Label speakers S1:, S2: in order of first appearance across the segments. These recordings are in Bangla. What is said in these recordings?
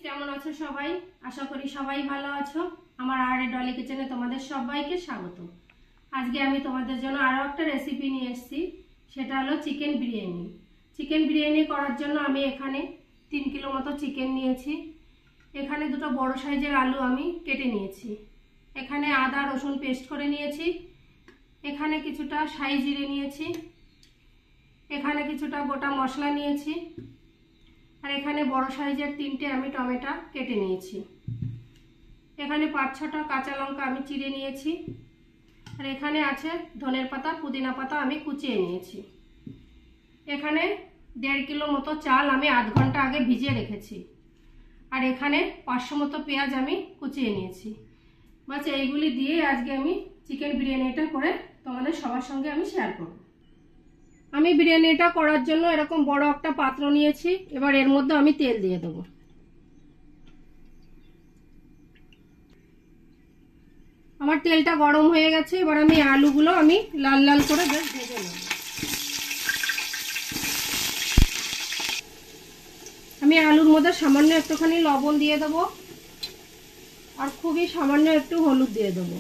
S1: কেমন আছো সবাই? আশা করি সবাই ভালো আছো। আমার আরে ডলি কিচেনে তোমাদের সবাইকে স্বাগত। আজকে আমি তোমাদের জন্য আরো একটা রেসিপি নিয়ে এসেছি, সেটা হলো চিকেন বিরিয়ানি। চিকেন বিরিয়ানি করার জন্য আমি এখানে 3 কিলো মতো চিকেন নিয়েছি। এখানে দুটো বড় সাইজের আলু আমি কেটে নিয়েছি। এখানে আদা রসুন পেস্ট করে নিয়েছি। এখানে কিছুটা শাহি জিরে নিয়েছি। এখানে কিছুটা গোটা মশলা নিয়েছি। আর এখানে বড় সাইজের 3টে আমি টমেটো কেটে নিয়েছি। এখানে 5-6টা কাঁচা লঙ্কা আমি চিড়ে নিয়েছি। আর এখানে আছে ধনের পাতা পুদিনা পাতা আমি কুচিয়ে নিয়েছি। এখানে 1.5 কিলো মতো চাল আমি আধ ঘন্টা আগে ভিজিয়ে রেখেছি। আর এখানে 500 মতো পেঁয়াজ আমি কুচিয়ে নিয়েছি। বাস এইগুলি দিয়ে আজকে আমি চিকেন বিরিয়ানিটা করে তোমাদের সবার সঙ্গে আমি শেয়ার করব। আমি বিরিয়ানিটা করার জন্য এরকম বড় একটা পাত্র নিয়েছি। এবার এর মধ্যে আমি তেল দিয়ে দেবো। আমার তেলটা গরম হয়ে গেছে। এবার আমি আলুগুলো আমি লাল লাল করে বেশ ভেজে নেব। আমি আলুর মধ্যে সামান্য একটুখানি লবণ দিয়ে দেবো আর খুবই সামান্য একটু হলুদ দিয়ে দেবো।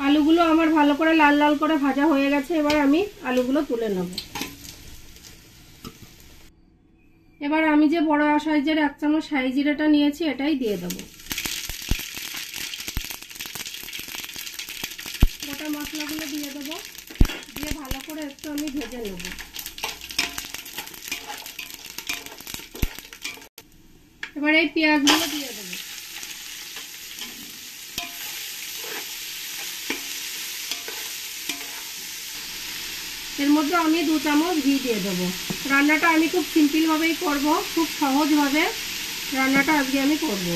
S1: আলুগুলো আমার ভালো করে লাল লাল করে ভাজা হয়ে গেছে। এবার আমি আলুগুলো তুলে নেব। এবার আমি যে বড় সাইজের 1 চামচ শাহি জিরাটা নিয়েছি এটাই দিয়ে দেবো। গোটা মশলাগুলো দিয়ে দেবো, দিয়ে ভালো করে একটু আমি ভেজে নেব। এবার এই পেঁয়াজগুলো দিয়ে দেবো। এর মধ্যে আমি 2 চামচ ঘি দিয়ে দেবো। রান্নাটা আমি খুব সিম্পল ভাবেই করব, খুব সহজভাবে রান্নাটা আজকে আমি করব।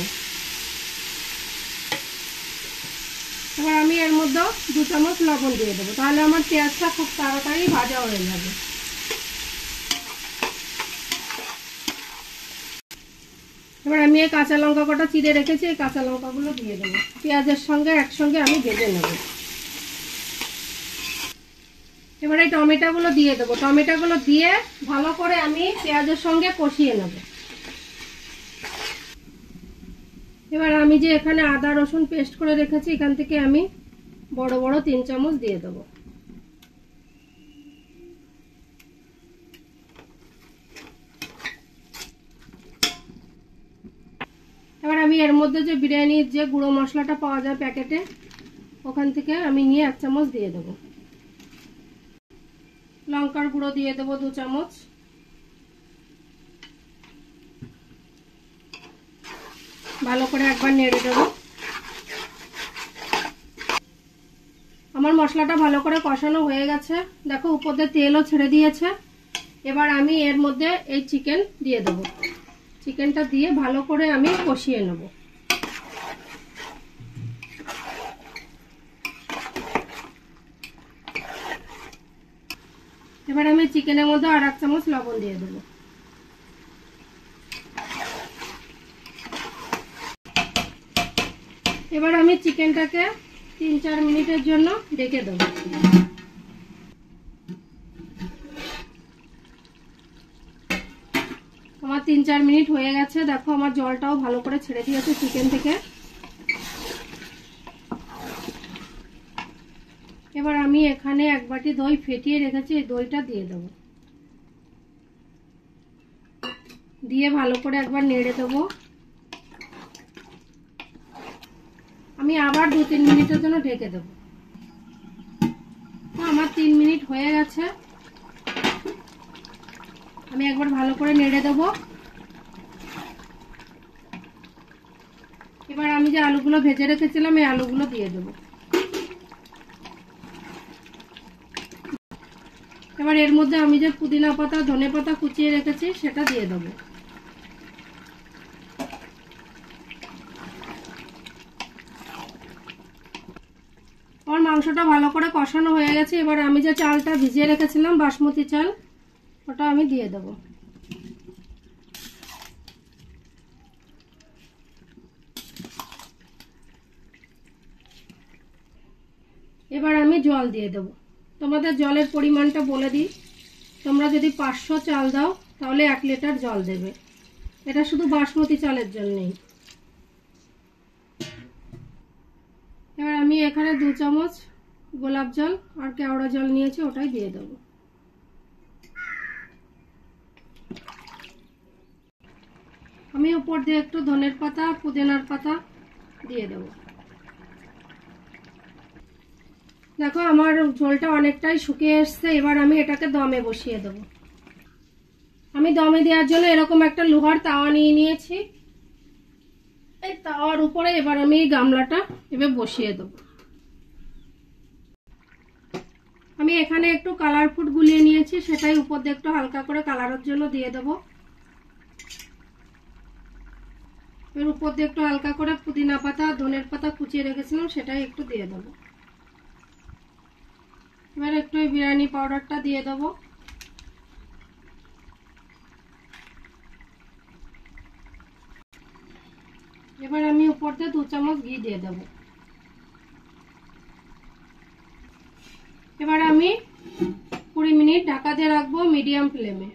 S1: এবার আমি এর মধ্যে 2 চামচ লবণ দিয়ে দেবো, তাহলে আমার পেঁয়াজটা খুব তাড়াতাড়ি ভাজা হয়ে যাবে। এবার আমি এই কাঁচা লঙ্কা কটা চিড়ে রেখেছি, এই কাঁচা লঙ্কাগুলো দিয়ে দেবো। পেঁয়াজের সঙ্গে একসঙ্গে আমি ভেজে নেব। এবার এই টমেটোগুলো দিয়ে দেবো। টমেটোগুলো দিয়ে ভালো করে আমি পেঁয়াজের সঙ্গে কষিয়ে নেব। এবার আমি যে এখানে আদা রসুন পেস্ট করে রেখেছি এখান থেকে আমি বড় বড় 3 চামচ দিয়ে দেবো। এবার আমি এর মধ্যে যে বিরিয়ানির যে গুঁড়ো মশলাটা পাওয়া যায় প্যাকেটে, ওখান থেকে আমি নিয়ে 1 চামচ দিয়ে দেবো। লঙ্কার গুঁড়ো দিয়ে দেবো 2 চামচ। ভালো করে একবার নেড়ে দেবো। আমার মশলাটা ভালো করে কষানো হয়ে গেছে, দেখো উপর দিয়ে তেলও ছেড়ে দিয়েছে। এবার আমি এর মধ্যে এই চিকেন দিয়ে দেবো। চিকেনটা দিয়ে ভালো করে আমি কষিয়ে নেব। এবার আমি চিকেনের মধ্যে আর 1 চামচ লবণ দিয়ে দেবো। এবার আমি চিকেনটাকে 3-4 মিনিটের জন্য ঢেকে দেবো। আমার 3-4 মিনিট হয়ে গেছে, দেখো আমার জলটাও ভালো করে ছেড়ে দিয়েছে চিকেন থেকে। এবার আমি এখানে 1 বাটি দই ফেটিয়ে রেখেছি, এই দইটা দিয়ে দেবো। দিয়ে ভালো করে একবার নেড়ে দেবো। আমি আবার 2-3 মিনিটের জন্য ঢেকে দেবো। আমার 3 মিনিট হয়ে গেছে। আমি একবার ভালো করে নেড়ে দেবো। এবার আমি যে আলুগুলো ভেজে রেখেছিলাম এই আলুগুলো দিয়ে দেবো। এবার এর মধ্যে আমি যে পুদিনা পাতা ধনে পাতা কুচিয়ে রেখেছি সেটা দিয়ে দেবো। আমার মাংসটা ভালো করে কষানো হয়ে গেছে। এবার আমি যে চালটা ভিজিয়ে রেখেছিলাম বাসমতি চাল, ওটা আমি দিয়ে দেবো। এবার আমি জল দিয়ে দেবো। তোমাদের জলের পরিমাণটা বলে দিই। তোমরা যদি 500 চাল দাও তাহলে 1 লিটার জল দেবে। এটা শুধু বাসমতি চালের জন্যই। এবার আমি এখানে 2 চামচ গোলাপ জল আর কেওড়া জল নিয়েছি, ওটাই দিয়ে দেবো। আমি উপর দিয়ে একটু ধনের পাতা পুদিনার পাতা দিয়ে দেবো। দেখো আমার ঝোলটা অনেকটাই শুকিয়ে এসছে। এবার আমি এটাকে দমে বসিয়ে দেবো। আমি দমে দেওয়ার জন্য এরকম একটা লোহার তাওয়া নিয়ে নিয়েছি। এই তাওয়ার উপরে এবার আমি গামলাটা এবার বসিয়ে দেবো। আমি এখানে একটু কালার ফুড গুলিয়ে নিয়েছি, সেটাই উপর দিয়ে একটু হালকা করে কালারের জন্য দিয়ে দেবো। এর উপর দিয়ে একটু হালকা করে পুদিনা পাতা ধনের পাতা কুচিয়ে রেখেছিলাম, সেটাই একটু দিয়ে দেবো। এবার একটু বিরিয়ানি পাউডারটা দিয়ে দেবো। এবার আমি উপর দিয়ে 2 চামচ ঘি দিয়ে দেবো। এবার আমি 20 মিনিট ঢাকা দিয়ে রাখবো মিডিয়াম ফ্লেমে।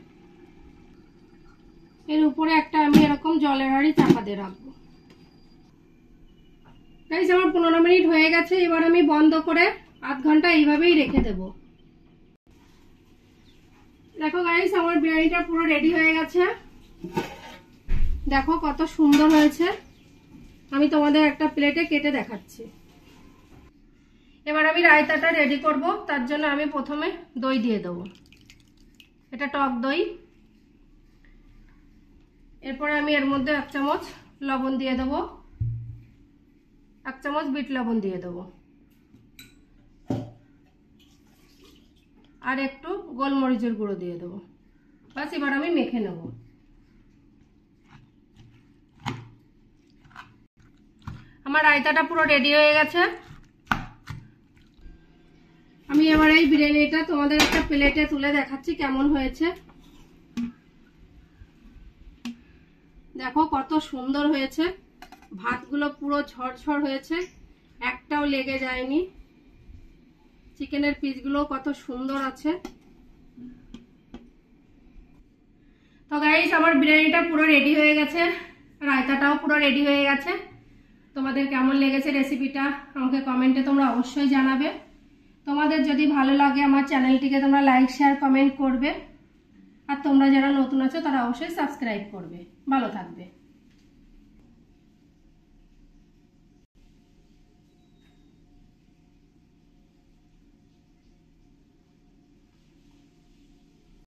S1: এর উপরে একটা আমি এরকম জলের হাঁড়ি চাপা দিয়ে রাখবো। গাইস আমার 15 মিনিট হয়ে গেছে। এবার আমি বন্ধ করে আধ ঘন্টা এইভাবেই রেখে দেব। দেখো গাইস আমার বিরিয়ানিটা পুরো রেডি হয়ে গেছে। দেখো কত সুন্দর হয়েছে। আমি তোমাদের একটা প্লেটে কেটে দেখাচ্ছি। এবার আমি রায়তাটা রেডি করব। তার জন্য আমি প্রথমে দই দিয়ে দেবো। এটা টক দই। এরপরে আমি এর মধ্যে 1 চামচ লবণ দিয়ে দেবো, 1 চামচ বিট লবণ দিয়ে দেবো, আর একটু গোলমরিচের গুঁড়ো দিয়ে দেবো। বাস এবার আমি মেখে নেব। আমার রায়তাটা পুরো রেডি হয়ে গেছে। আমি এবার এই বিরিয়ানিটা তোমাদের একটা প্লেটে তুলে দেখাচ্ছি কেমন হয়েছে। দেখো কত সুন্দর হয়েছে। ভাতগুলো পুরো ঝরঝর হয়েছে, একটাও লেগে যায়নি। চিকেনের পিসগুলো কত সুন্দর আছে। তো গাইস আমার বিরিয়ানিটা পুরো রেডি হয়ে গেছে, রায়তাটাও পুরো রেডি হয়ে গেছে। তোমাদের কেমন লেগেছে রেসিপিটা আমাকে কমেন্টে তোমরা অবশ্যই জানাবে। তোমাদের যদি ভালো লাগে আমার চ্যানেলটিকে তোমরা লাইক শেয়ার কমেন্ট করবে। আর তোমরা যারা নতুন আছো তারা অবশ্যই সাবস্ক্রাইব করবে। ভালো থাকবে।